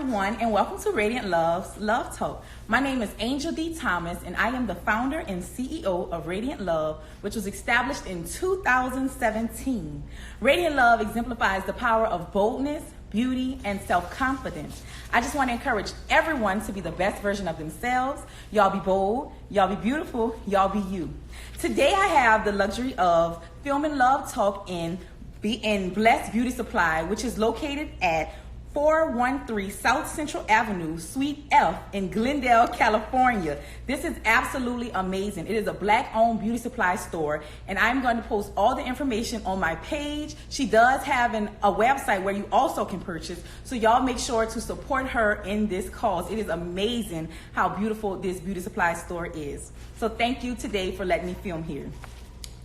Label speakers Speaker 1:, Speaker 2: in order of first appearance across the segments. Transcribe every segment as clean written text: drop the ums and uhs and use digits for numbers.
Speaker 1: everyone, and welcome to Radiant Love's Love Talk. My name is Angel D. Thomas, and I am the founder and CEO of Radiant Love, which was established in 2017. Radiant Love exemplifies the power of boldness, beauty, and self-confidence. I just want to encourage everyone to be the best version of themselves. Y'all be bold, y'all be beautiful, y'all be you. Today I have the luxury of filming Love Talk in Blessed Beauty Supply, which is located at 413 South Central Avenue, Suite F in Glendale, California. This is absolutely amazing. It is a Black-owned beauty supply store, and I'm going to post all the information on my page. She does have a website where you also can purchase, so y'all make sure to support her in this cause. It is amazing how beautiful this beauty supply store is. So thank you today for letting me film here.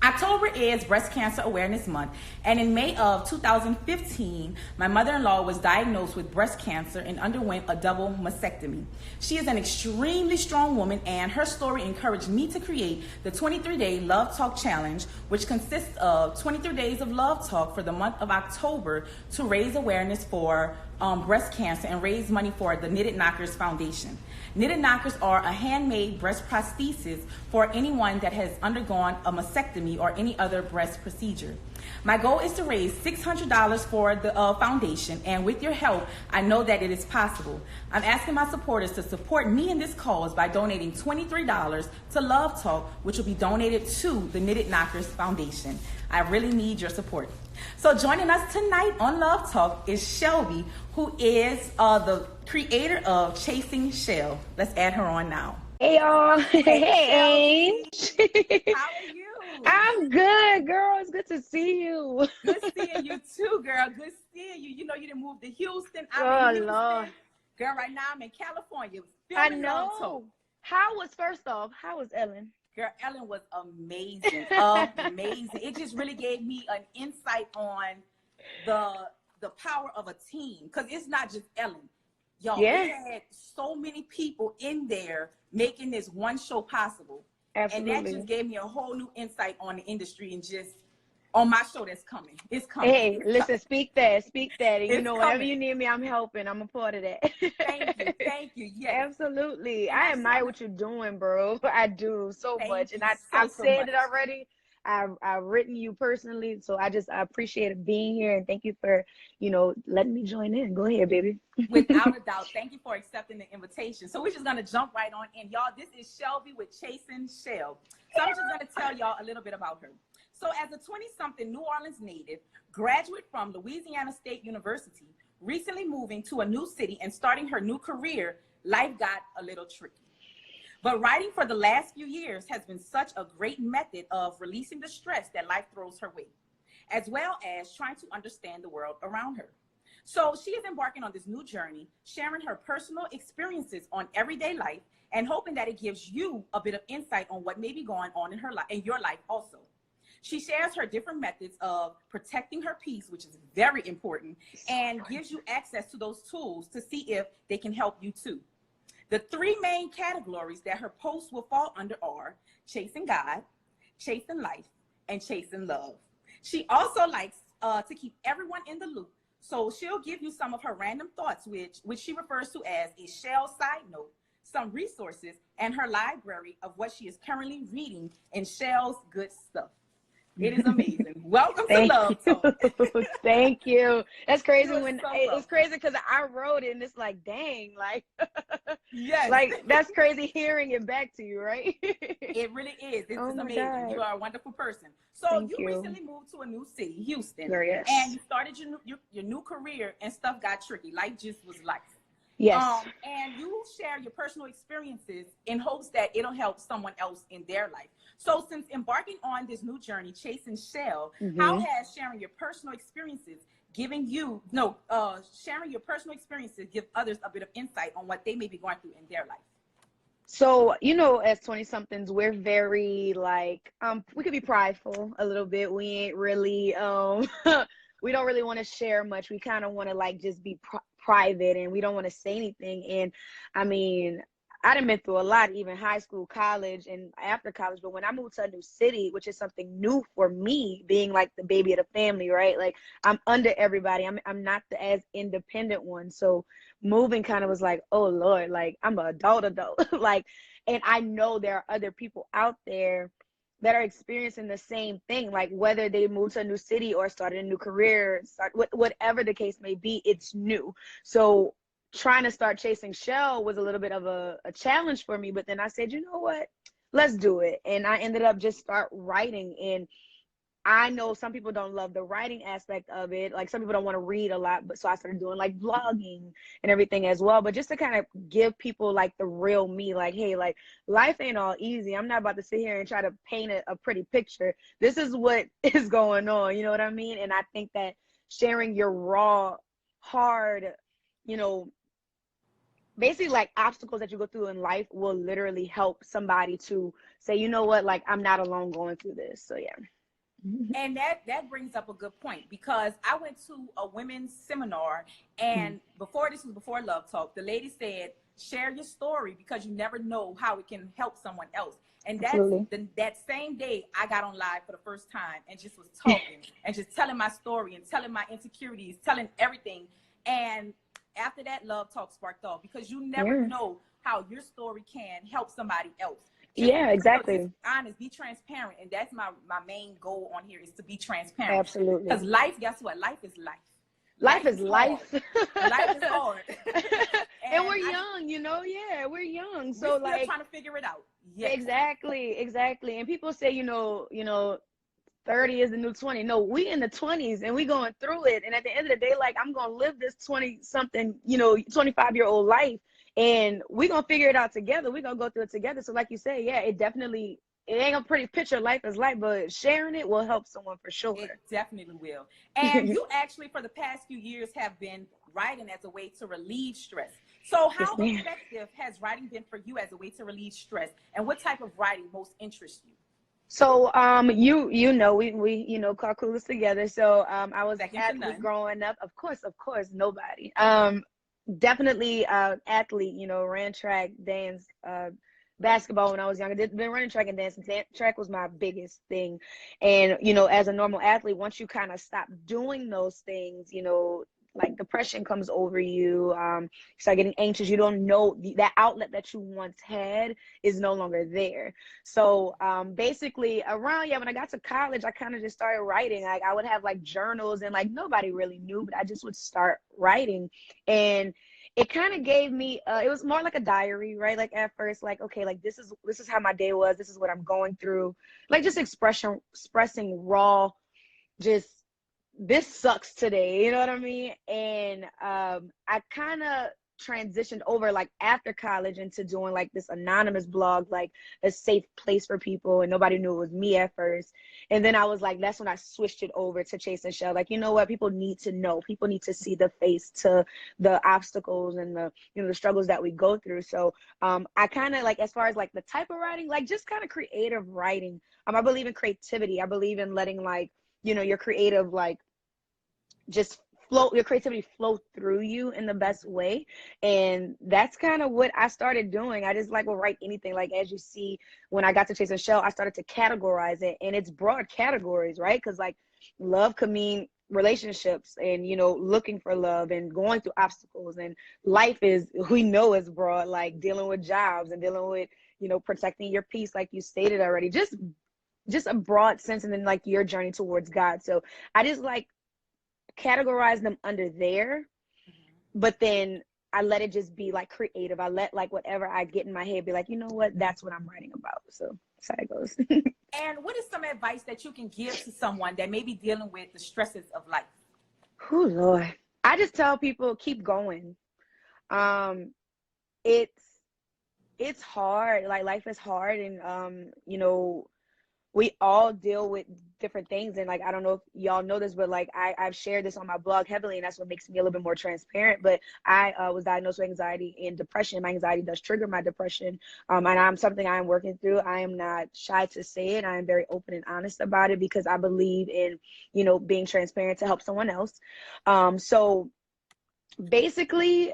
Speaker 1: October is Breast Cancer Awareness Month, and in May of 2015, my mother-in-law was diagnosed with breast cancer and underwent a double mastectomy. She is an extremely strong woman, and her story encouraged me to create the 23-day Love Talk Challenge, which consists of 23 days of Love Talk for the month of October to raise awareness for breast cancer and raise money for the Knitted Knockers Foundation. Knitted Knockers are a handmade breast prosthesis for anyone that has undergone a mastectomy or any other breast procedure. My goal is to raise $600 for the foundation, and with your help, I know that it is possible. I'm asking my supporters to support me in this cause by donating $23 to Love Talk, which will be donated to the Knitted Knockers Foundation. I really need your support. So joining us tonight on Love Talk is Shelby, who is the creator of Chasing Shel. Let's add her on now.
Speaker 2: Hey y'all.
Speaker 1: Hey. How are you?
Speaker 2: I'm good, girl. It's good to see you.
Speaker 1: Good seeing you too, girl. Good seeing you. You know you didn't move to Houston. I'm in Houston.
Speaker 2: Lord.
Speaker 1: Girl, right now I'm in California.
Speaker 2: I know. How was Ellen?
Speaker 1: Girl, Ellen was amazing. Amazing. It just really gave me an insight on the power of a team. Because it's not just Ellen. Y'all, we had so many people in there making this one show possible.
Speaker 2: Absolutely.
Speaker 1: And that just gave me a whole new insight on the industry and just on my show that's coming. It's coming.
Speaker 2: Hey, listen, speak that. And you know, whenever
Speaker 1: coming.
Speaker 2: you need me, I'm helping. I'm a part of that.
Speaker 1: Thank you. Yes.
Speaker 2: Absolutely. I admire what you're doing, bro. I do so much. And I've said it already. I've written you personally, so I appreciate being here, and thank you for, letting me join in. Go ahead, baby.
Speaker 1: Without a doubt. Thank you for accepting the invitation. So we're just going to jump right on in. Y'all, this is Shelby with Chasing Shel. So I'm just going to tell y'all a little bit about her. So as a 20-something New Orleans native, graduate from Louisiana State University, recently moving to a new city and starting her new career, life got a little tricky. But writing for the last few years has been such a great method of releasing the stress that life throws her way, as well as trying to understand the world around her. So she is embarking on this new journey, sharing her personal experiences on everyday life and hoping that it gives you a bit of insight on what may be going on in her life, in your life also. She shares her different methods of protecting her peace, which is very important, and gives you access to those tools to see if they can help you too. The three main categories that her posts will fall under are chasing God, chasing life, and chasing love. She also likes to keep everyone in the loop. So she'll give you some of her random thoughts, which she refers to as a Shel side note, some resources, and her library of what she is currently reading in Shel's good stuff. It is amazing. Welcome to Love Talk.
Speaker 2: Thank you. That's crazy it's crazy because I wrote it and it's like, dang, like,
Speaker 1: yes.
Speaker 2: Like that's crazy hearing it back to you, right?
Speaker 1: It really is. It's amazing. God. You are a wonderful person. So
Speaker 2: Thank
Speaker 1: you
Speaker 2: you
Speaker 1: recently moved to a new city, Houston,
Speaker 2: yes.
Speaker 1: And you started your new career and stuff got tricky. Life just was life.
Speaker 2: Yes.
Speaker 1: And you share your personal experiences in hopes that it'll help someone else in their life. So since embarking on this new journey, Chasing Shel, how has sharing your personal experiences sharing your personal experiences give others a bit of insight on what they may be going through in their life?
Speaker 2: So, as 20-somethings, we're very we could be prideful a little bit. We ain't really, we don't really want to share much. We kind of want to just be private, and we don't want to say anything. And I mean, I done been through a lot, even high school, college, and after college. But when I moved to a new city, which is something new for me, being like the baby of the family, right? Like I'm under everybody. I'm not the as independent one. So moving kind of was like, oh Lord, like I'm an adult, like, and I know there are other people out there that are experiencing the same thing, like whether they moved to a new city or started a new career, whatever the case may be, it's new. So trying to start chasing Shell was a little bit of a challenge for me, but then I said, you know what, let's do it. And I ended up just start writing. And I know some people don't love the writing aspect of it. Like some people don't want to read a lot, but so I started doing like blogging and everything as well. But just to kind of give people like the real me, like, hey, like life ain't all easy. I'm not about to sit here and try to paint a pretty picture. This is what is going on. You know what I mean? And I think that sharing your raw, hard, you know, basically like obstacles that you go through in life will literally help somebody to say, you know what, like I'm not alone going through this. So yeah.
Speaker 1: And that brings up a good point, because I went to a women's seminar, and this was before Love Talk, the lady said, share your story because you never know how it can help someone else. And that same day I got on live for the first time and just was talking and just telling my story and telling my insecurities, telling everything. And after that, Love Talk sparked off, because you never know how your story can help somebody else.
Speaker 2: Exactly.
Speaker 1: Just honest, be transparent. And that's my main goal on here, is to be transparent.
Speaker 2: Absolutely.
Speaker 1: Because life, guess what? Life is life.
Speaker 2: Life is life.
Speaker 1: Life is hard.
Speaker 2: And we're young, you know? Yeah, we're young. So
Speaker 1: we're still trying to figure it out.
Speaker 2: Yes. Exactly. And people say, you know, 30 is the new 20. No, we in the 20s and we going through it. And at the end of the day, like I'm gonna live this 20 something, 25-year-old life, and we're gonna figure it out together. We're gonna go through it together. So like you say, yeah, it ain't a pretty picture, life is life, but sharing it will help someone for sure.
Speaker 1: It definitely will. And you actually, for the past few years, have been writing as a way to relieve stress. So how effective has writing been for you as a way to relieve stress? And what type of writing most interests you?
Speaker 2: So we caught coolest together. So I was an athlete growing up. Of course, nobody. Definitely athlete, ran track, dance, basketball when I was younger. Been running track and dance. Track was my biggest thing. And as a normal athlete, once you kind of stop doing those things, like depression comes over you, you start getting anxious. You don't know that outlet that you once had is no longer there. So basically around when I got to college, I kind of just started writing. Like I would have like journals, and like nobody really knew, but I just would start writing. And it kind of gave me it was more like a diary, right? Like at first, like, okay, like this is how my day was, this is what I'm going through, like just expressing raw, just this sucks today, you know what I mean? And I kind of transitioned over like after college into doing like this anonymous blog, like a safe place for people, and nobody knew it was me at first. And then I was like, that's when I switched it over to Chase and Shell. Like, you know what, people need to know, people need to see the face to the obstacles and the the struggles that we go through. So I kind of like, as far as like the type of writing, like just kind of creative writing, I believe in creativity. I believe in letting like your creative, like just your creativity flow through you in the best way. And that's kind of what I started doing. I just will write anything. Like as you see, when I got to Chase and Shell, I started to categorize it, and it's broad categories, right? Because like love could mean relationships, and looking for love and going through obstacles, and life is, we know, is broad, like dealing with jobs and dealing with protecting your peace, like you stated already, just a broad sense. And then like your journey towards God. So I just like categorize them under there, but then I let it just be like creative. I let like whatever I get in my head be like, you know what, that's what I'm writing about. So that's how it goes.
Speaker 1: And what is some advice that you can give to someone that may be dealing with the stresses of life?
Speaker 2: Oh Lord, I just tell people, keep going. It's hard. Like life is hard, and we all deal with different things. And like, I don't know if y'all know this, but like I've shared this on my blog heavily, and that's what makes me a little bit more transparent. But I was diagnosed with anxiety and depression. My anxiety does trigger my depression. And I'm something I'm working through. I am not shy to say it. I am very open and honest about it, because I believe in, being transparent to help someone else. So basically,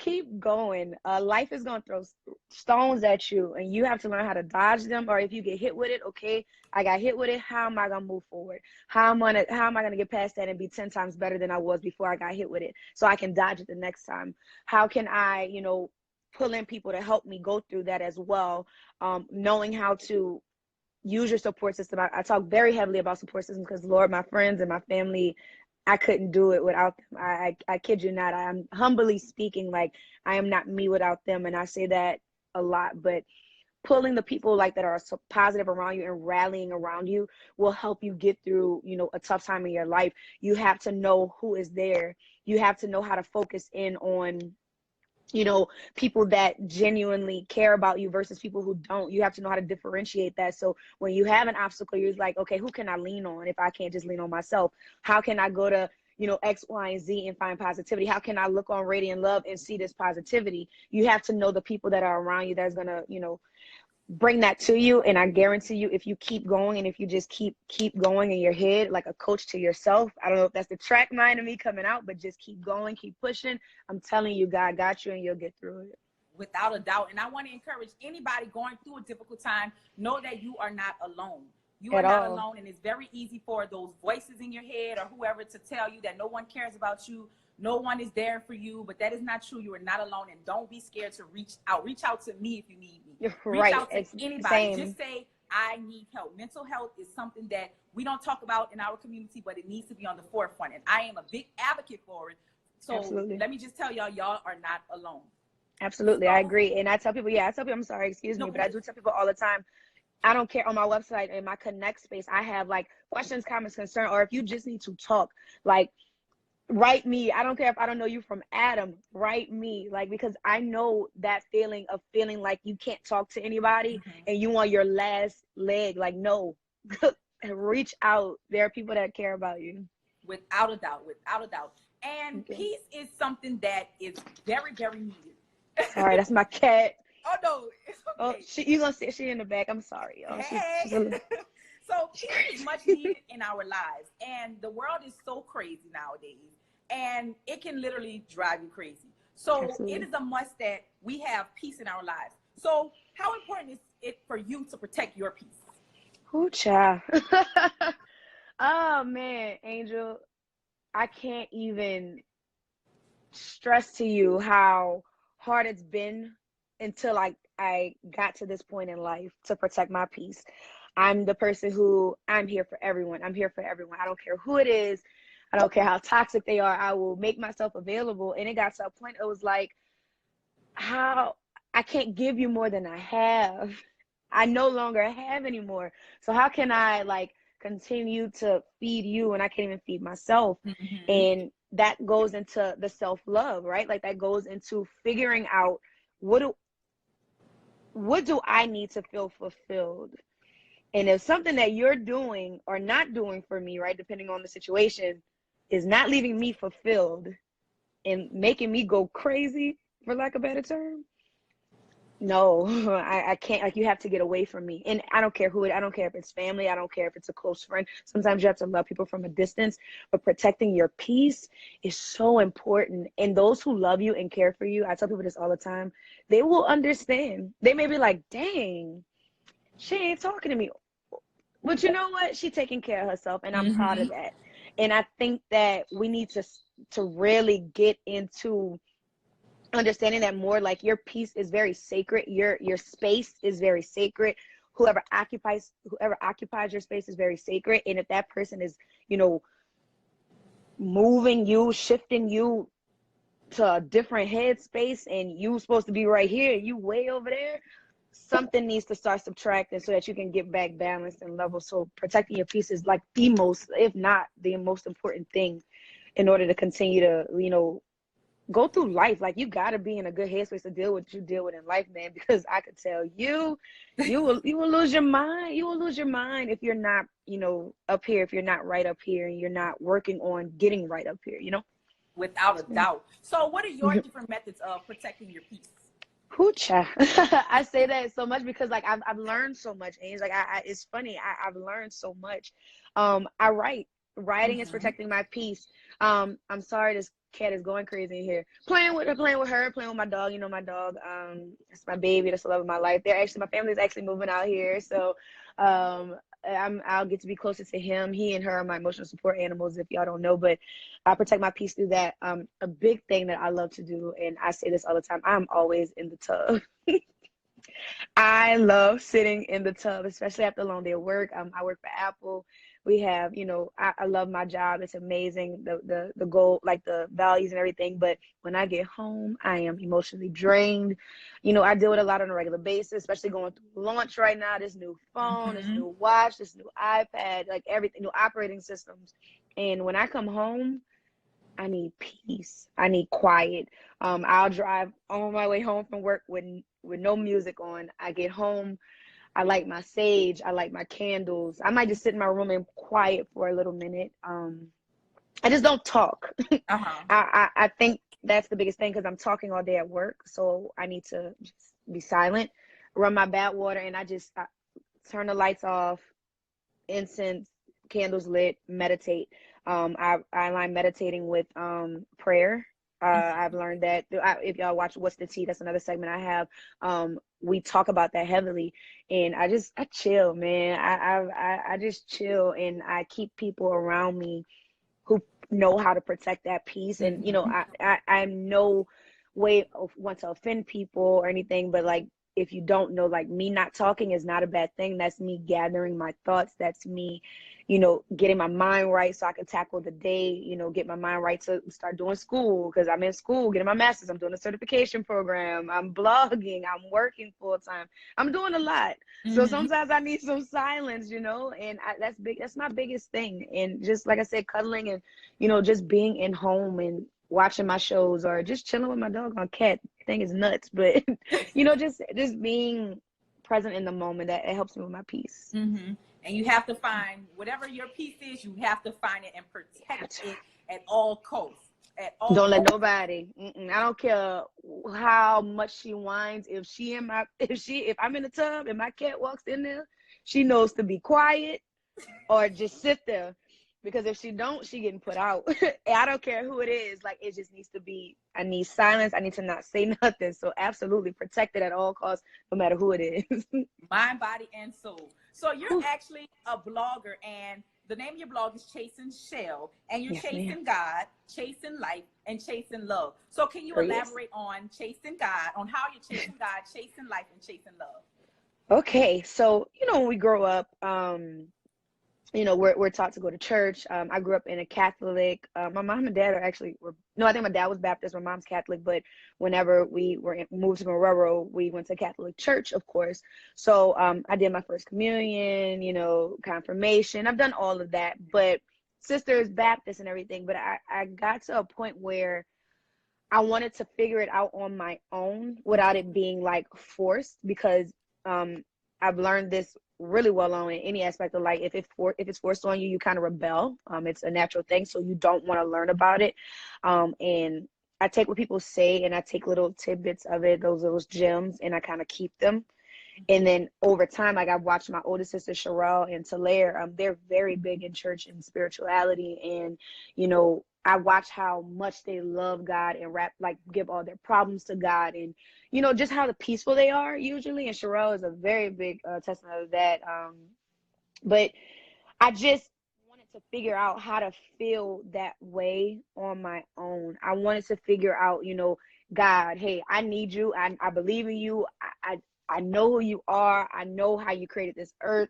Speaker 2: keep going. Life is going to throw stones at you, and you have to learn how to dodge them. Or if you get hit with it, okay, I got hit with it. How am I going to move forward? How am I going to get past that and be 10 times better than I was before I got hit with it, so I can dodge it the next time? How can I, pull in people to help me go through that as well? Knowing how to use your support system. I talk very heavily about support systems because, Lord, my friends and my family, I couldn't do it without them. I kid you not. I'm humbly speaking, like, I am not me without them. And I say that a lot, but pulling the people like that are so positive around you and rallying around you will help you get through, a tough time in your life. You have to know who is there. You have to know how to focus in on people that genuinely care about you versus people who don't. You have to know how to differentiate that. So when you have an obstacle, you're like, okay, who can I lean on if I can't just lean on myself? How can I go to, X, Y, and Z and find positivity? How can I look on Radiant Love and see this positivity? You have to know the people that are around you that's going to, bring that to you. And I guarantee you, if you keep going and if you just keep going in your head like a coach to yourself, I don't know if that's the track mind of me coming out, but just keep going, keep pushing. I'm telling you, God got you and you'll get through it.
Speaker 1: Without a doubt. And I want to encourage anybody going through a difficult time, know that you are not alone. You are not alone. And it's very easy for those voices in your head or whoever to tell you that no one cares about you. No one is there for you, but that is not true. You are not alone, and don't be scared to reach out. Reach out to me if you need me. Reach out to anybody. Same. Just say, I need help. Mental health is something that we don't talk about in our community, but it needs to be on the forefront, and I am a big advocate for it. So Absolutely. Let me just tell y'all, y'all are not alone.
Speaker 2: Absolutely, so, I agree. And I tell people, I'm sorry, excuse me, but I do tell people all the time, I don't care. On my website, in my connect space, I have like questions, comments, concern, or if you just need to talk, like, write me. I don't care if I don't know you from Adam. Write me, like, because I know that feeling of feeling like you can't talk to anybody and you want your last leg. Like, no, reach out. There are people that care about you.
Speaker 1: Without a doubt, without a doubt. And peace is something that is very, very needed.
Speaker 2: Sorry, that's my cat.
Speaker 1: Oh no, it's okay.
Speaker 2: Oh, you gonna see she in the back? I'm sorry. Oh,
Speaker 1: hey. So peace is much needed in our lives, and the world is so crazy nowadays, and it can literally drive you crazy. So Absolutely. It is a must that we have peace in our lives. So how important is it for you to protect your peace?
Speaker 2: Ooh, child. Oh man, Angel, I can't even stress to you how hard it's been until I got to this point in life to protect my peace. I'm the person who, I'm here for everyone. I'm here for everyone. I don't care who it is. I don't care how toxic they are. I will make myself available. And it got to a point, it was like, how I can't give you more than I have. I no longer have anymore. So how can I continue to feed you when I can't even feed myself? And that goes into the self-love, right? Like that goes into figuring out what do I need to feel fulfilled? And if something that you're doing or not doing for me, right, depending on the situation, is not leaving me fulfilled and making me go crazy, for lack of a better term, no, I can't. Like, you have to get away from me. And I don't care who it, I don't care if it's family, I don't care if it's a close friend. Sometimes you have to love people from a distance, but protecting your peace is so important. And those who love you and care for you, I tell people this all the time, they will understand. They may be like, dang, she ain't talking to me. But you know what? She's taking care of herself, and I'm proud of that. And I think that we need to really get into understanding that more. Like, your peace is very sacred. Your space is very sacred. Whoever occupies your space is very sacred. And if that person is, moving you, shifting you to a different headspace, and you supposed to be right here, you way over there, something needs to start subtracting so that you can get back balanced and level. So protecting your peace is like the most, if not the most important thing in order to continue to, go through life. Like, you got to be in a good headspace to deal with what you deal with in life, man, because I could tell you will lose your mind. You will lose your mind if you're not, up here, if you're not right up here and you're not working on getting right up here,
Speaker 1: Without a doubt. So what are your different methods of protecting your peace?
Speaker 2: Hoocha. I say that so much because I've learned so much, and it's it's funny. I've learned so much. I write. Writing is protecting my peace. I'm sorry, this cat is going crazy in here. Playing with her, playing with my dog. You know, my dog, it's my baby. That's the love of my life. My family's actually moving out here. So, I'll get to be closer to him. He and her are my emotional support animals, if y'all don't know, but I protect my peace through that. A big thing that I love to do, and I say this all the time, I'm always in the tub. I love sitting in the tub, especially after a long day of work. I work for Apple. We have, I love my job. It's amazing, the goal, like the values and everything. But when I get home, I am emotionally drained. I deal with a lot on a regular basis, especially going through launch right now. This new phone, this new watch, this new iPad, like everything, new operating systems. And when I come home, I need peace. I need quiet. I'll drive on my way home from work with no music on. I get home, I light my sage, I light my candles. I might just sit in my room and quiet for a little minute. I just don't talk. I think that's the biggest thing, because I'm talking all day at work. So I need to just be silent, run my bath water, and I turn the lights off, incense, candles lit, meditate. I align meditating with prayer. I've learned that if y'all watch What's the Tea, that's another segment I have. We talk about that heavily, and I chill, man. I just chill, and I keep people around me who know how to protect that peace. And I'm no way of want to offend people or anything, but like, if you don't know, like, me not talking is not a bad thing. That's me gathering my thoughts. That's me, getting my mind right so I can tackle the day, get my mind right to start doing school, because I'm in school, getting my master's. I'm doing a certification program. I'm blogging. I'm working full time. I'm doing a lot. So sometimes I need some silence, and that's big. That's my biggest thing. And just like I said, cuddling and, just being in home and watching my shows, or just chilling with my dog on cat thing is nuts. But just being present in the moment, that it helps me with my peace.
Speaker 1: And you have to find whatever your peace is. You have to find it and protect it at all costs.
Speaker 2: Don't let nobody. I don't care how much she whines. If I'm in the tub and my cat walks in there, she knows to be quiet or just sit there. Because if she don't, she getting put out. I don't care who it is. Like, it just needs to be, I need silence. I need to not say nothing. So absolutely protect it at all costs, no matter who it is.
Speaker 1: Mind, body, and soul. So you're actually a blogger, and the name of your blog is Chasing Shel, and you're chasing God, chasing life, and chasing love. So can you elaborate on chasing God, on how you're chasing God, chasing life, and chasing love?
Speaker 2: Okay. So, when we grow up, we're taught to go to church. I grew up in a Catholic. My mom and dad I think my dad was Baptist. My mom's Catholic. But whenever we moved to Guerrero, we went to Catholic church, of course. So I did my first communion, confirmation. I've done all of that. But sister is Baptist and everything. But I got to a point where I wanted to figure it out on my own without it being like forced, because I've learned this really well on in any aspect of life. If it's forced on you, you kind of rebel. It's a natural thing, so you don't want to learn about it. And I take what people say, and I take little tidbits of it, those gems, and I kind of keep them. And then over time, like, I've watched my older sister Shel and Talaire, they're very big in church and spirituality, and I watch how much they love God and give all their problems to God, and just how peaceful they are usually. And Shel is a very big testament of that. But I just wanted to figure out how to feel that way on my own. I wanted to figure out, God, hey, I need you. I believe in you. I know who you are. I know how you created this earth.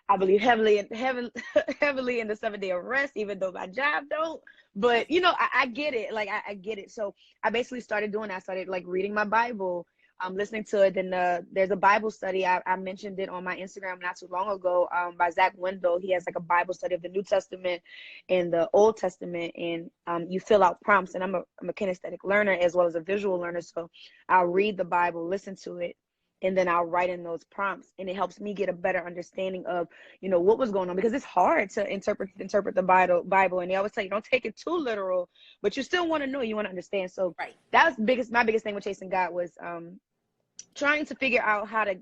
Speaker 2: I believe heavily in the 7 day of rest, even though my job don't. But I get it. Like, I get it. So I basically started doing that. I started like reading my Bible, listening to it. Then there's a Bible study. I mentioned it on my Instagram not too long ago, by Zach Wendell. He has like a Bible study of the New Testament and the Old Testament, and you fill out prompts. And I'm a kinesthetic learner as well as a visual learner, so I'll read the Bible, listen to it, and then I'll write in those prompts, and it helps me get a better understanding of, what was going on, because it's hard to interpret the Bible. And they always tell you, don't take it too literal, but you still want to know, you want to understand. So that was my biggest thing with chasing God was trying to figure out how to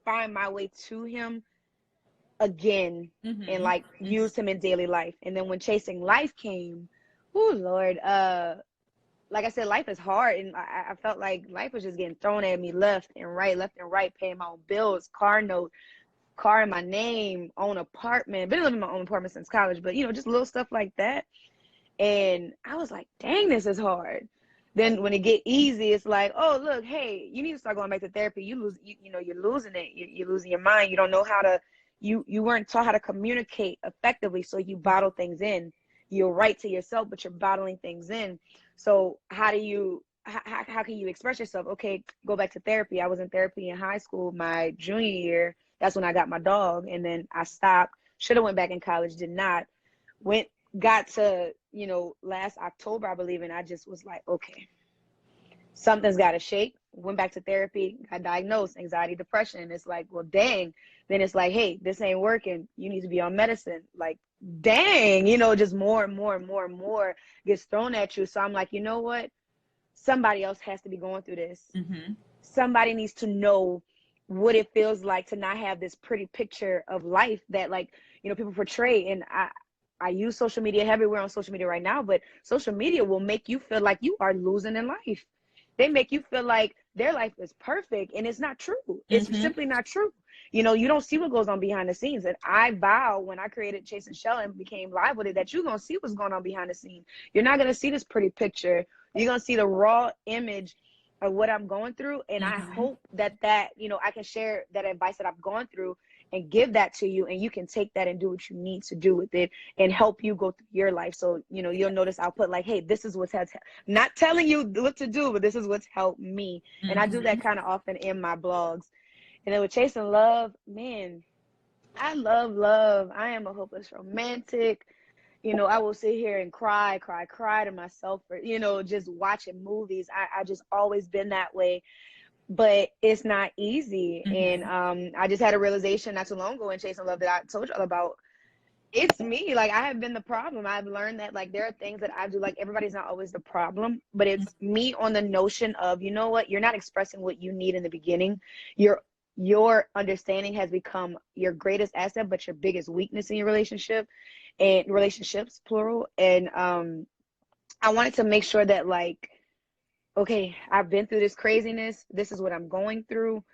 Speaker 2: find my way to him again, and like use him in daily life. And then when chasing life came, oh Lord, like I said, life is hard, and I felt like life was just getting thrown at me left and right, paying my own bills, car note, car in my name, own apartment. Been living in my own apartment since college, but just little stuff like that. And I was like, dang, this is hard. Then when it get easy, it's like, oh, look, hey, you need to start going back to therapy. You're losing it. You're losing your mind. You don't know how to, you weren't taught how to communicate effectively. So you bottle things in. You're right to yourself, but you're bottling things in. So how can you express yourself? Okay, go back to therapy. I was in therapy in high school my junior year. That's when I got my dog. And then I stopped. Should have went back in college, did not. Got to, last October, I believe, and I just was like, okay, something's got to shake. Went back to therapy, got diagnosed, anxiety, depression. And it's like, well, dang. Then it's like, hey, this ain't working. You need to be on medicine. Like, dang, just more and more and more and more gets thrown at you. So I'm like, you know what? Somebody else has to be going through this.
Speaker 1: Mm-hmm.
Speaker 2: Somebody needs to know what it feels like to not have this pretty picture of life that, like, people portray. And I use social media heavy. We're on social media right now, but social media will make you feel like you are losing in life. They make you feel like their life is perfect, and it's not true. It's simply not true. You don't see what goes on behind the scenes. And I vow when I created Chase and Shel and became live with it that you're going to see what's going on behind the scenes. You're not going to see this pretty picture. You're going to see the raw image of what I'm going through. And I hope that I can share that advice that I've gone through and give that to you, and you can take that and do what you need to do with it and help you go through your life. So, you'll notice I'll put like, hey, this is what's not telling you what to do, but this is what's helped me. And I do that kind of often in my blogs. And then with Chasing Love, man, I love love. I am a hopeless romantic. I will sit here and cry to myself for, just watching movies. I just always been that way. But it's not easy. And I just had a realization not too long ago in Chasing Love that I told y'all about. It's me. Like, I have been the problem. I've learned that, like, there are things that I do, like, everybody's not always the problem, but it's me on the notion of, you know what, you're not expressing what you need in the beginning. Your understanding has become your greatest asset, but your biggest weakness in your relationship and relationships, plural. And I wanted to make sure that, like, okay, I've been through this craziness. This is what I'm going through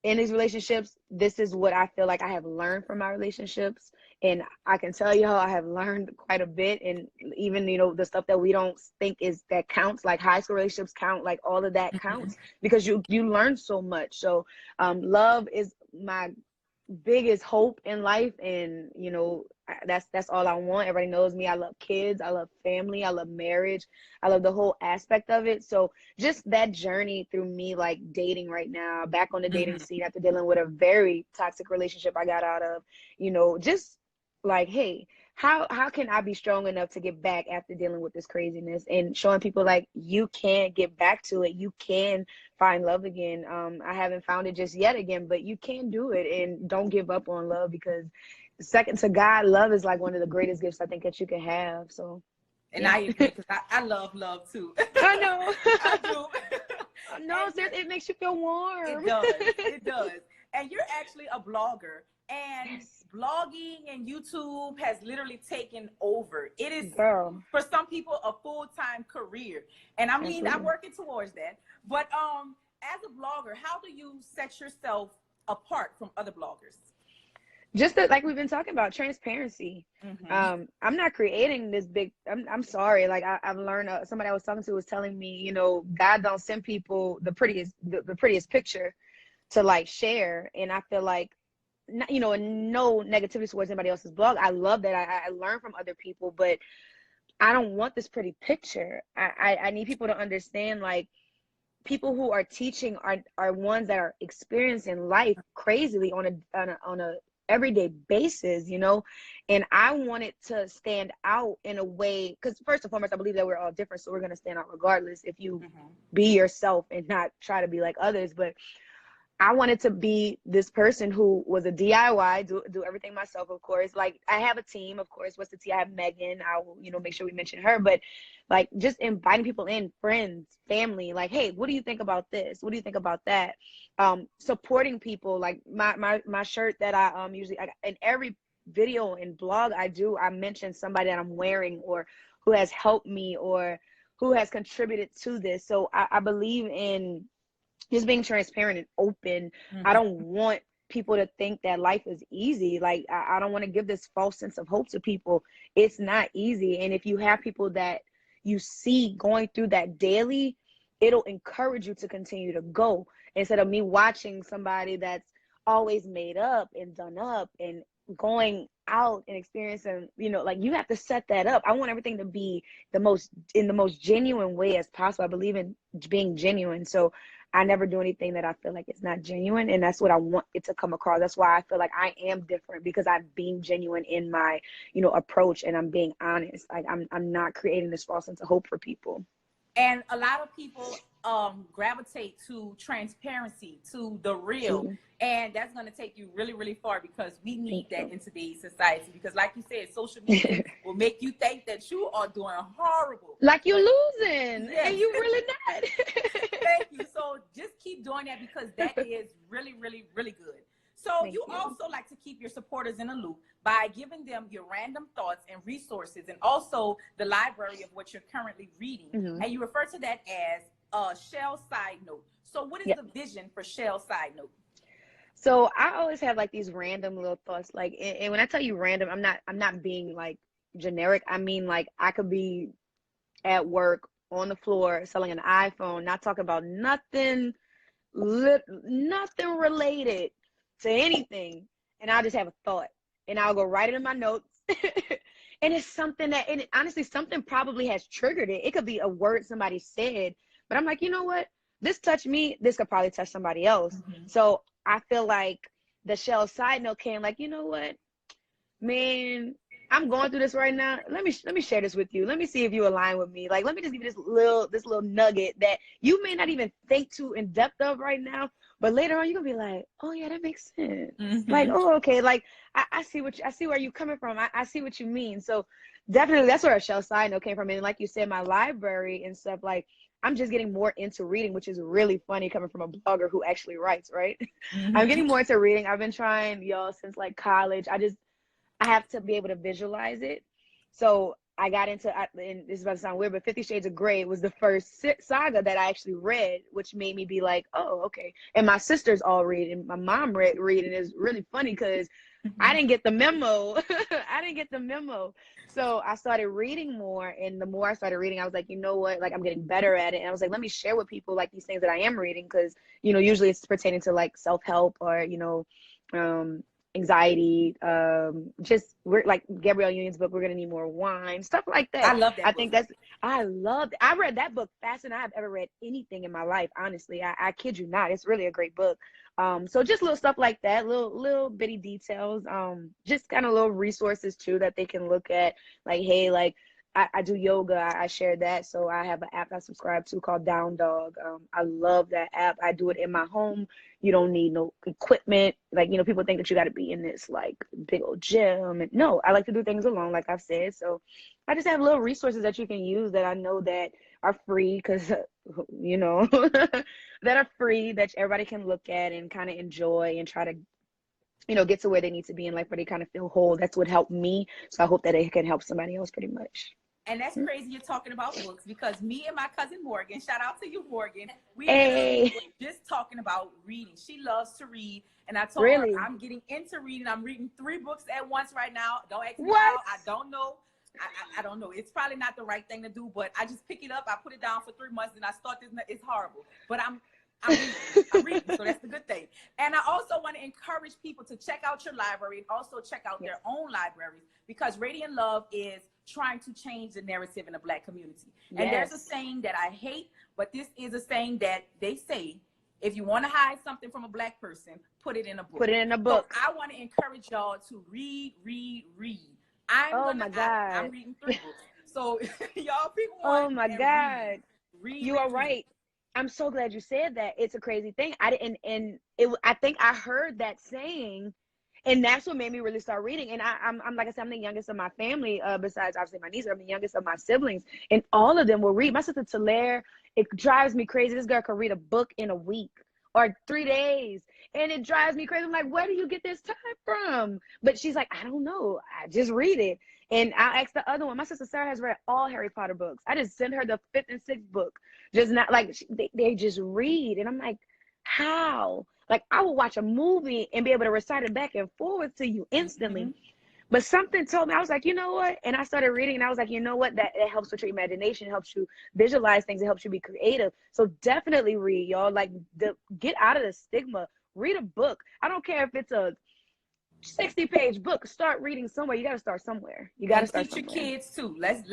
Speaker 2: in these relationships. This is what I feel like I have learned from my relationships. And I can tell you how I have learned quite a bit. And even, the stuff that we don't think that counts, like high school relationships count, like all of that counts because you learn so much. So love is my biggest hope in life. And, that's all I want. Everybody knows me. I love kids. I love family. I love marriage. I love the whole aspect of it. So just that journey through me, like dating right now, back on the dating scene after dealing with a very toxic relationship I got out of, just like, hey, how can I be strong enough to get back after dealing with this craziness, and showing people like you can get back to it. You can find love again. I haven't found it just yet again, but you can do it, and don't give up on love, because second to God, love is like one of the greatest gifts I think that you can have. So,
Speaker 1: and yeah. I agree, because I love love too.
Speaker 2: I know.
Speaker 1: I do.
Speaker 2: No, seriously, it makes you feel warm.
Speaker 1: It does. It does. And you're actually a blogger, and blogging and YouTube has literally taken over. It is, for some people, a full-time career. And I mean, I'm working towards that. But as a blogger, how do you set yourself apart from other bloggers?
Speaker 2: Just like we've been talking about, transparency. I'm not creating this big, I'm sorry. Like I've learned, somebody I was talking to was telling me, God don't send people the prettiest picture to like share. And I feel like, and no negativity towards anybody else's blog. I love that. I learn from other people, but I don't want this pretty picture. I need people to understand, like, people who are teaching are ones that are experiencing life crazily on a everyday basis, and I want it to stand out in a way, because first and foremost, I believe that we're all different, so we're going to stand out regardless if you be yourself and not try to be like others. But I wanted to be this person who was a DIY, do everything myself, of course. Like, I have a team, of course. What's the T? I have Megan. I will, make sure we mention her. But, like, just inviting people in, friends, family. Like, hey, what do you think about this? What do you think about that? Supporting people. Like, my shirt that I usually, in every video and blog I do, I mention somebody that I'm wearing or who has helped me or who has contributed to this. So I believe in just being transparent and open. I don't want people to think that life is easy. Like, I don't want to give this false sense of hope to people. It's not easy. And if you have people that you see going through that daily, it'll encourage you to continue to go, instead of me watching somebody that's always made up and done up and going out and experiencing, you know, like, you have to set that up. I want everything to be the most genuine way as possible. I believe in being genuine. So I never do anything that I feel like it's not genuine, and that's what I want it to come across. That's why I feel like I am different, because I'm being genuine in my, you know, approach, and I'm being honest. Like, I'm not creating this false sense of hope for people.
Speaker 1: And a lot of people gravitate to transparency, to the real. And that's going to take you really, really far, because we need that in today's society. Because like you said, social media will make you think that you are doing horrible.
Speaker 2: Like you're losing. Yes. And you really not.
Speaker 1: Thank you. So just keep doing that, because that is really, really, really good. So you also like to keep your supporters in a loop by giving them your random thoughts and resources, and also the library of what you're currently reading. And you refer to that as a Shel Side Note. So what is the vision for Shel Side Note?
Speaker 2: So I always have like these random little thoughts. Like, and when I tell you random, I'm not being like generic. I mean, like, I could be at work on the floor selling an iPhone, not talking about nothing related to anything, and I'll just have a thought, and I'll go write it in my notes. And it's something that, and honestly, something probably has triggered it. It could be a word somebody said, but I'm like, you know what? This touched me. This could probably touch somebody else. So I feel like the Shel Side Note came like, you know what, man, I'm going through this right now. Let me share this with you. Let me see if you align with me. Like, let me just give you this little nugget that you may not even think too in depth of right now, but later on you're gonna be like, oh yeah, that makes sense. Like, oh, okay, like I see where you're coming from. I see what you mean. So definitely that's where a Shel Side Note came from. And like you said, my library and stuff, like, I'm just getting more into reading, which is really funny coming from a blogger who actually writes, right? I'm getting more into reading. I've been trying, y'all, since like college. I have to be able to visualize it. So I got into, and this is about to sound weird, but 50 Shades of Grey was the first saga that I actually read, which made me be like, oh, okay. And my sisters all read, and my mom read, and it's really funny because I didn't get the memo. I didn't get the memo. So I started reading more, and the more I started reading, I was like, you know what, like, I'm getting better at it. And I was like, let me share with people like these things that I am reading, because, you know, usually it's pertaining to like self-help or, you know, anxiety, just, we're like Gabrielle Union's book, We're Gonna Need More Wine, stuff like that.
Speaker 1: I love that.
Speaker 2: I read that book faster than I've ever read anything in my life, honestly. I kid you not. It's really a great book. So just little stuff like that, little bitty details, just kind of little resources too that they can look at, like, hey, like, I do yoga. I share that. So I have an app I subscribe to called Down Dog. I love that app. I do it in my home. You don't need no equipment. Like, you know, people think that you got to be in this like big old gym. And no, I like to do things alone, like I've said. So I just have little resources that you can use that I know that are free, because, you know, that are free, that everybody can look at and kind of enjoy and try to, you know, get to where they need to be in life, where they kind of feel whole. That's what helped me. So I hope that it can help somebody else pretty much.
Speaker 1: And that's crazy you're talking about books, because me and my cousin Morgan, shout out to you, Morgan, we were just talking about reading. She loves to read, and I told her I'm getting into reading. I'm reading 3 books at once right now. Don't ask me how. I don't know. I don't know. It's probably not the right thing to do, but I just pick it up. I put it down for 3 months, and I start this. It's horrible, but I'm reading, so that's the good thing. And I also want to encourage people to check out your library and also check out their own libraries, because Radiant Love is trying to change the narrative in the Black community. And there's a saying that I hate, but this is a saying that they say, if you want to hide something from a Black person, put it in a book.
Speaker 2: Put it in a book.
Speaker 1: So I want to encourage y'all to read. I'm reading 3 books. So y'all pick one.
Speaker 2: Oh my God. You are right. I'm so glad you said that. It's a crazy thing. I think I heard that saying, and that's what made me really start reading. And I'm like I said, I'm the youngest of my family. Besides obviously my niece, I'm the youngest of my siblings, and all of them will read. My sister Talaire, it drives me crazy. This girl can read a book in a week. or 3 days. And it drives me crazy. I'm like, where do you get this time from? But she's like, I don't know. I just read it. And I asked the other one. My sister Sarah has read all Harry Potter books. I just sent her the 5th and 6th book. Just not like they just read. And I'm like, how? Like, I will watch a movie and be able to recite it back and forward to you instantly.
Speaker 1: Mm-hmm.
Speaker 2: But something told me, I was like, you know what? And I started reading and I was like, you know what? That it helps with your imagination, it helps you visualize things, it helps you be creative. So definitely read, y'all. Like, get out of the stigma. Read a book. I don't care if it's a 60-page book. Start reading somewhere. You got to start somewhere. You got to start somewhere.
Speaker 1: Teach your kids too. Let's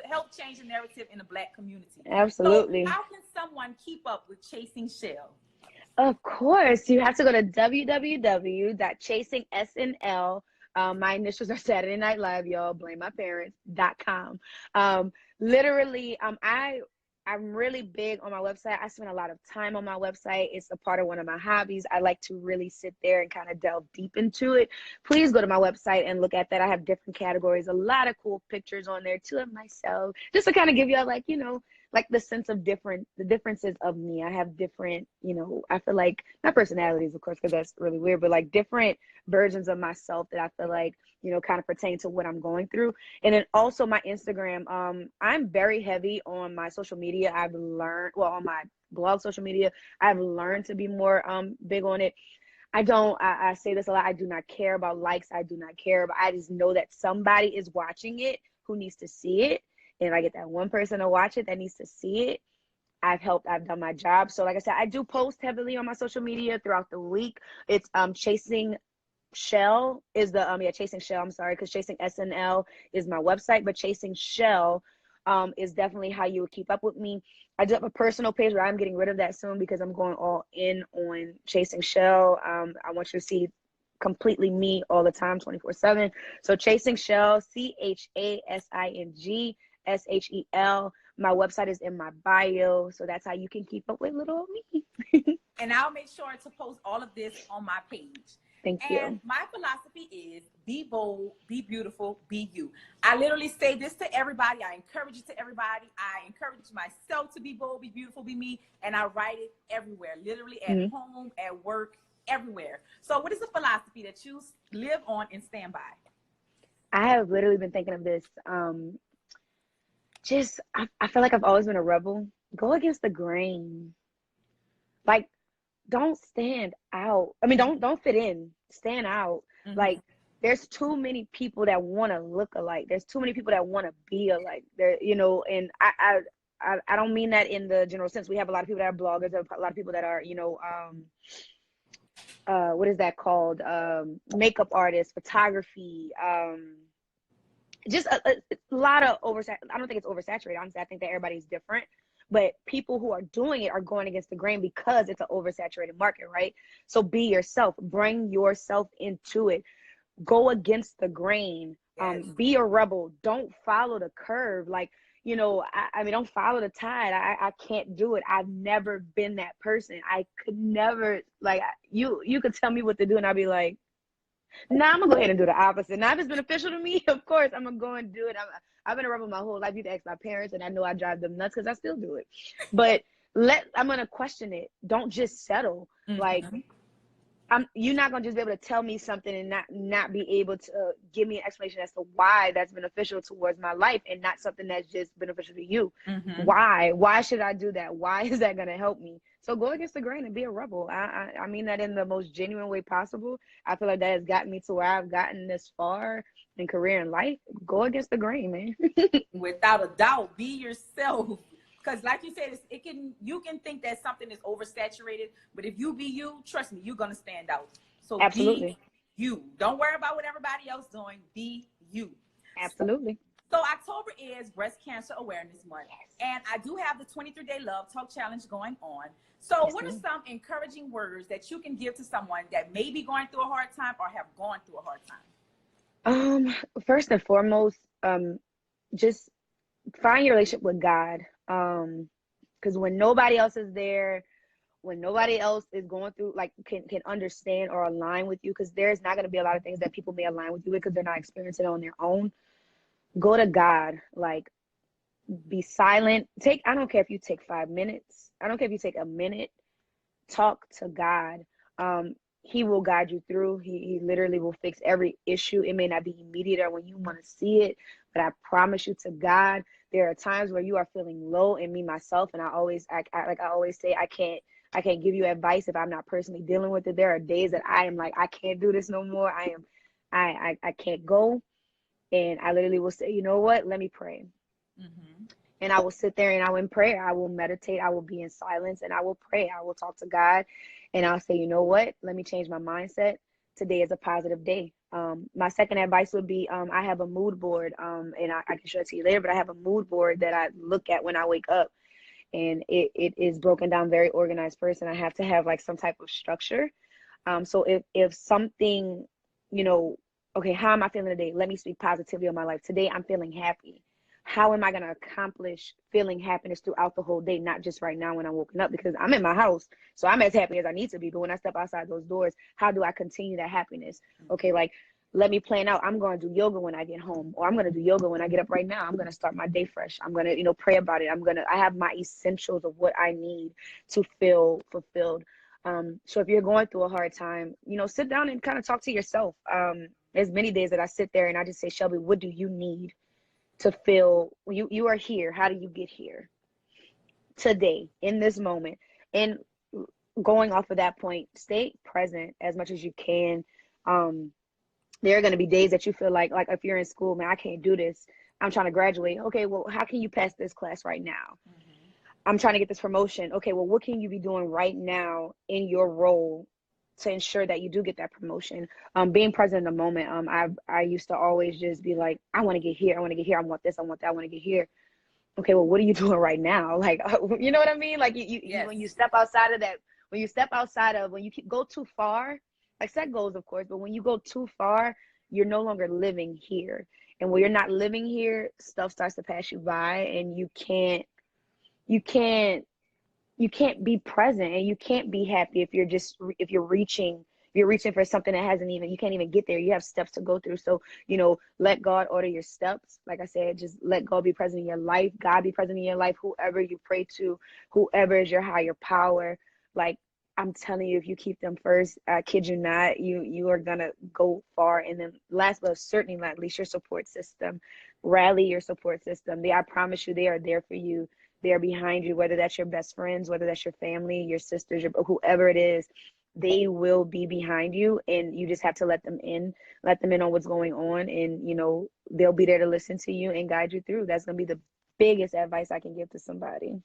Speaker 1: help change the narrative in the Black community.
Speaker 2: Absolutely.
Speaker 1: So how can someone keep up with Chasing Shel?
Speaker 2: Of course, you have to go to www.chasingsnl. My initials are Saturday Night Live, y'all. Blame my parents.com. Literally, I'm really big on my website. I spend a lot of time on my website. It's a part of one of my hobbies. I like to really sit there and kind of delve deep into it. Please go to my website and look at that. I have different categories, a lot of cool pictures on there too of myself, just to kind of give you all, like, you know, like the sense of the differences of me. I have different, you know, I feel like, not personalities, of course, because that's really weird, but like different versions of myself that I feel like, you know, kind of pertain to what I'm going through. And then also my Instagram, I'm very heavy on my social media. I've learned, well, on my blog social media, I've learned to be more big on it. I say this a lot, I do not care about likes. I do not care, but I just know that somebody is watching it who needs to see it. And if I get that one person to watch it that needs to see it, I've done my job. So like I said, I do post heavily on my social media throughout the week. It's Chasing Shel is the Chasing Shel, I'm sorry, because Chasing SNL is my website, but Chasing Shel is definitely how you would keep up with me. I do have a personal page where I'm getting rid of that soon because I'm going all in on Chasing Shel. I want you to see completely me all the time, 24/7. So Chasing Shel, CHASING SHEL. My website is in my bio, so that's how you can keep up with little me.
Speaker 1: And I'll make sure to post all of this on my page.
Speaker 2: Thank you.
Speaker 1: And my philosophy is be bold, be beautiful, be you. I literally say this to everybody. I encourage it to everybody. I encourage myself to be bold, be beautiful, be me. And I write it everywhere, literally at home, at work, everywhere. So what is the philosophy that you live on and stand by?
Speaker 2: I have literally been thinking of this. I feel like I've always been a rebel. Go against the grain. Like, don't stand out. I mean, don't fit in. Stand out. Like, there's too many people that want to look alike. There's too many people that want to be alike. There, you know, and I don't mean that in the general sense. We have a lot of people that are bloggers. There are a lot of people that are, you know, what is that called? Makeup artists, photography, just a lot of I don't think it's oversaturated. Honestly, I think that everybody's different, but people who are doing it are going against the grain because it's an oversaturated market, right? So be yourself, bring yourself into it, go against the grain. Be a rebel. Don't follow the curve. Like, you know, I mean, don't follow the tide. I can't do it. I've never been that person. I could never, like, you could tell me what to do and I'd be like, nah, I'm gonna go ahead and do the opposite. Now, if it's beneficial to me, of course, I'm gonna go and do it. I've been a rebel my whole life. You can ask my parents, and I know I drive them nuts because I still do it. But I'm gonna question it. Don't just settle. Like, you're not gonna just be able to tell me something and not be able to give me an explanation as to why that's beneficial towards my life and not something that's just beneficial to you. Why should I do that? Why is that gonna help me? So go against the grain and be a rebel. I mean that in the most genuine way possible. I feel like that has gotten me to where I've gotten this far in career and life. Go against the grain, man.
Speaker 1: Without a doubt, be yourself. Because like you said, you can think that something is oversaturated, but if you be you, trust me, you're gonna stand out. So
Speaker 2: absolutely,
Speaker 1: be you. Don't worry about what everybody else doing. Be you.
Speaker 2: Absolutely.
Speaker 1: So October is Breast Cancer Awareness Month, and I do have the 23-day Love Talk Challenge going on. So what are some encouraging words that you can give to someone that may be going through a hard time or have gone through a hard time?
Speaker 2: First and foremost, just find your relationship with God. Because when nobody else is there, when nobody else is going through, like, can understand or align with you, because there's not going to be a lot of things that people may align with you with because they're not experiencing it on their own. Go to God. Like, be silent. I don't care if you take 5 minutes. I don't care if you take a minute. talk to God. He will guide you through. He literally will fix every issue. It may not be immediate or when you want to see it, but I promise you to God, there are times where you are feeling low, and me myself, and like I always say, I can't give you advice if I'm not personally dealing with it. There are days that I am like, I can't do this no more. I can't go. And I literally will say, you know what? Let me pray.
Speaker 1: Mm-hmm.
Speaker 2: And I will sit there and I will in prayer. I will meditate. I will be in silence and I will pray. I will talk to God and I'll say, you know what? Let me change my mindset. Today is a positive day. My second advice would be I have a mood board, and I can show it to you later, but I have a mood board that I look at when I wake up. And it is broken down, very organized person. I have to have like some type of structure. So if something, you know, okay, how am I feeling today? Let me speak positively on my life. Today I'm feeling happy. How am I going to accomplish feeling happiness throughout the whole day, not just right now when I'm woken up? Because I'm in my house, so I'm as happy as I need to be. But when I step outside those doors, how do I continue that happiness? Okay, like let me plan out. I'm going to do yoga when I get home, or I'm going to do yoga when I get up right now. I'm going to start my day fresh. I'm going to, you know, pray about it. I have my essentials of what I need to feel fulfilled. So if you're going through a hard time, you know, sit down and kind of talk to yourself. There's many days that I sit there and I just say, Shelby, what do you need to feel you are here? How do you get here today in this moment? And going off of that point, stay present as much as you can. There are going to be days that you feel like if you're in school, man, I can't do this. I'm trying to graduate. Okay, well, how can you pass this class right now?
Speaker 1: Mm-hmm.
Speaker 2: I'm trying to get this promotion. Okay, well, what can you be doing right now in your role to ensure that you do get that promotion? Being present in the moment. I used to always just be like, I want to get here. I want to get here. I want this. I want that. I want to get here. Okay, well, what are you doing right now? Like, you know what I mean? Like you
Speaker 1: Yes.
Speaker 2: when you step outside of that, when you step outside of, when you go too far, like set goals, of course, but when you go too far, you're no longer living here. And when you're not living here, stuff starts to pass you by and you can't you can't be present and you can't be happy if you're reaching for something that hasn't even, you can't even get there. You have steps to go through. So, you know, let God order your steps. Like I said, just let God be present in your life. God be present in your life. Whoever you pray to, whoever is your higher power, like I'm telling you, if you keep them first, I kid you not, you are gonna go far. And then last but certainly not least, your support system. Rally your support system. I promise you, they are there for you. They're behind you, whether that's your best friends, whether that's your family, your sisters, whoever it is, they will be behind you. And you just have to let them in on what's going on. And, you know, they'll be there to listen to you and guide you through. That's going to be the biggest advice I can give to somebody.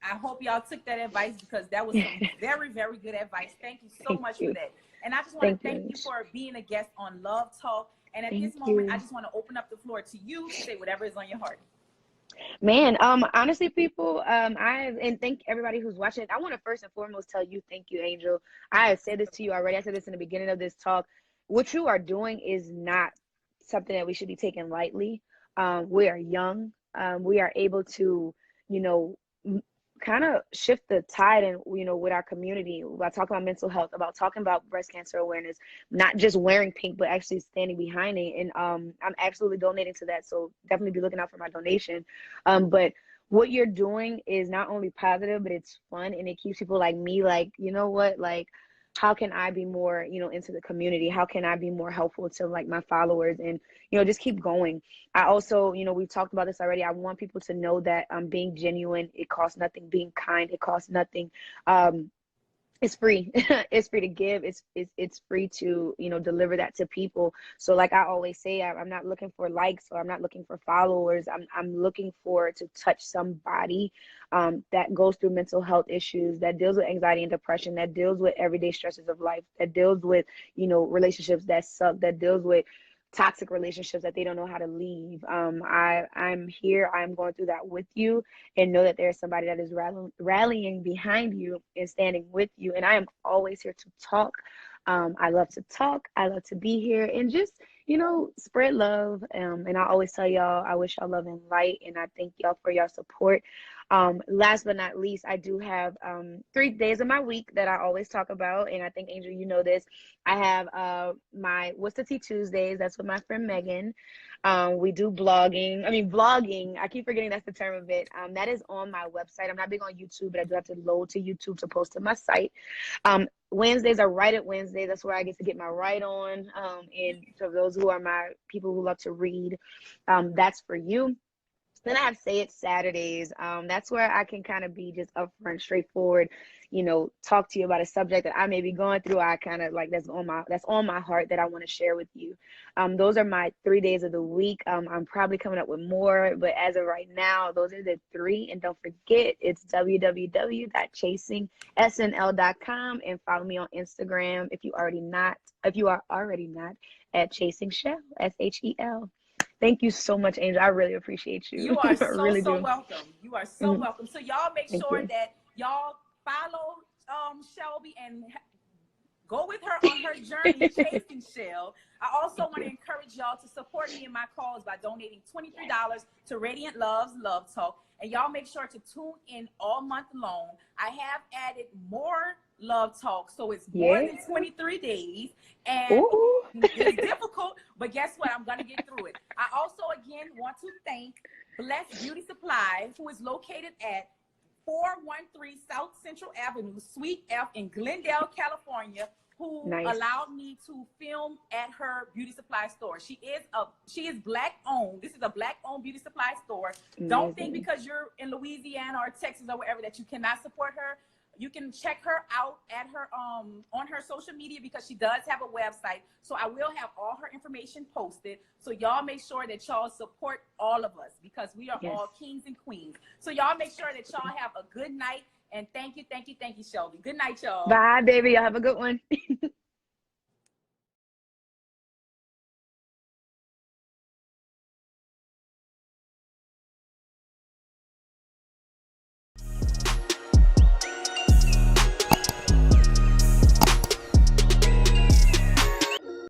Speaker 1: I hope y'all took that advice because that was some very, very good advice. Thank you so
Speaker 2: Thank
Speaker 1: much for
Speaker 2: you.
Speaker 1: that. And I just want to
Speaker 2: Thank
Speaker 1: thank
Speaker 2: you.
Speaker 1: you for being a guest on Love Talk. And at
Speaker 2: Thank
Speaker 1: this moment, I
Speaker 2: you.
Speaker 1: just want to open up the floor to you to say whatever is on your heart.
Speaker 2: Man, honestly, people, and thank everybody who's watching. I want to first and foremost tell you, thank you, Angel. I have said this to you already. I said this in the beginning of this talk. What you are doing is not something that we should be taking lightly. We are young. We are able to, you know, kind of shift the tide and, you know, with our community about talking about mental health, about talking about breast cancer awareness, not just wearing pink, but actually standing behind it. And I'm absolutely donating to that. So definitely be looking out for my donation. But what you're doing is not only positive, but it's fun and it keeps people like me, like, you know what, like, how can I be more, you know, into the community? How can I be more helpful to like my followers and, you know, just keep going. I also, you know, we've talked about this already. I want people to know that being genuine, it costs nothing. Being kind, it costs nothing. It's free. It's free to give. It's free to, you know, deliver that to people. So like I always say, I'm not looking for likes or I'm not looking for followers. I'm looking for to touch somebody that goes through mental health issues, that deals with anxiety and depression, that deals with everyday stresses of life, that deals with, you know, relationships that suck, that deals with toxic relationships that they don't know how to leave. I'm here. I'm going through that with you, and know that there's somebody that is rallying behind you and standing with you. And I am always here to talk. I love to talk. I love to be here and just, you know, spread love. And I always tell y'all, I wish y'all love and light. And I thank y'all for your support. Last but not least, I do have 3 days of my week that I always talk about, and I think Angel, you know this. I have my What's the Tea Tuesdays. That's with my friend Megan. We do blogging. I mean, vlogging. I keep forgetting that's the term of it. That is on my website. I'm not big on YouTube, but I do have to load to YouTube to post to my site. Wednesdays are Write It Wednesdays. That's where I get to get my write on. And for those who are my people who love to read, that's for you. Then I have Say It Saturdays. That's where I can kind of be just upfront, straightforward, talk to you about a subject that I may be going through. I kind of like that's on my heart that I want to share with you. Those are my 3 days of the week. I'm probably coming up with more, but as of right now, those are the three. And don't forget, it's www.chasingsnl.com, and follow me on Instagram if you are already not at Chasing Shel, Shel. Thank you so much, Angel. I really appreciate you.
Speaker 1: You are so,
Speaker 2: really
Speaker 1: so welcome. You are so welcome. So y'all make sure that y'all follow Shelby and go with her on her journey chasing Shel. I also want to encourage y'all to support me in my cause by donating $23 to Radiant Love's Love Talk. And y'all make sure to tune in all month long. I have added more love talk, so it's more than 23 days. And it's difficult, but guess what? I'm going to get through it. I also, again, want to thank Blessed Beauty Supply, who is located at 413 South Central Avenue, Suite F in Glendale, California, who allowed me to film at her beauty supply store. She is Black owned. This is a Black owned beauty supply store. Don't think because you're in Louisiana or Texas or wherever that you cannot support her. You can check her out at her on her social media, because she does have a website. So I will have all her information posted. So y'all make sure that y'all support all of us, because we are all kings and queens. So y'all make sure that y'all have a good night. And thank you, Shelby. Good night, y'all.
Speaker 2: Bye, baby. Y'all have a good one.